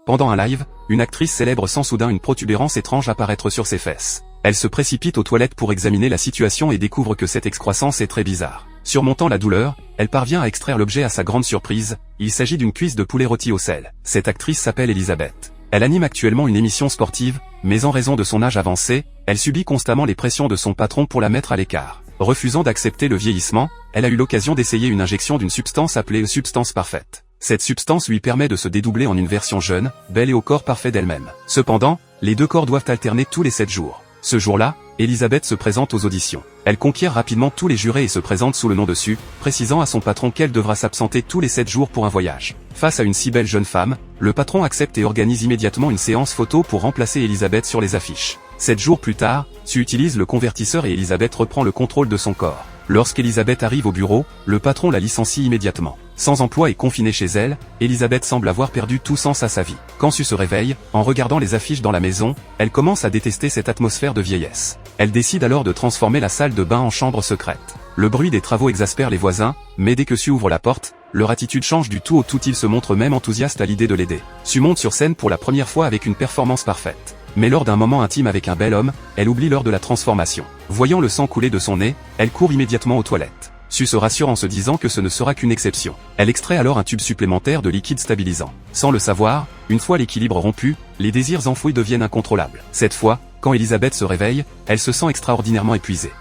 Pendant un live, une actrice célèbre sent soudain une protubérance étrange apparaître sur ses fesses. Elle se précipite aux toilettes pour examiner la situation et découvre que cette excroissance est très bizarre. Surmontant la douleur, elle parvient à extraire l'objet à sa grande surprise, il s'agit d'une cuisse de poulet rôti au sel. Cette actrice s'appelle Elisabeth. Elle anime actuellement une émission sportive, mais en raison de son âge avancé, elle subit constamment les pressions de son patron pour la mettre à l'écart. Refusant d'accepter le vieillissement, elle a eu l'occasion d'essayer une injection d'une substance appelée substance parfaite. Cette substance lui permet de se dédoubler en une version jeune, belle et au corps parfait d'elle-même. Cependant, les deux corps doivent alterner tous les 7 jours. Ce jour-là, Elisabeth se présente aux auditions. Elle conquiert rapidement tous les jurés et se présente sous le nom dessus, précisant à son patron qu'elle devra s'absenter tous les 7 jours pour un voyage. Face à une si belle jeune femme, le patron accepte et organise immédiatement une séance photo pour remplacer Elisabeth sur les affiches. 7 jours plus tard, Sue utilise le convertisseur et Elisabeth reprend le contrôle de son corps. Lorsqu'Elisabeth arrive au bureau, le patron la licencie immédiatement. Sans emploi et confinée chez elle, Elisabeth semble avoir perdu tout sens à sa vie. Quand Sue se réveille, en regardant les affiches dans la maison, elle commence à détester cette atmosphère de vieillesse. Elle décide alors de transformer la salle de bain en chambre secrète. Le bruit des travaux exaspère les voisins, mais dès que Sue ouvre la porte, leur attitude change du tout au tout, ils se montrent même enthousiastes à l'idée de l'aider. Sue monte sur scène pour la première fois avec une performance parfaite. Mais lors d'un moment intime avec un bel homme, elle oublie l'heure de la transformation. Voyant le sang couler de son nez, elle court immédiatement aux toilettes. Sue se rassure en se disant que ce ne sera qu'une exception. Elle extrait alors un tube supplémentaire de liquide stabilisant. Sans le savoir, une fois l'équilibre rompu, les désirs enfouis deviennent incontrôlables. Cette fois, quand Elisabeth se réveille, elle se sent extraordinairement épuisée.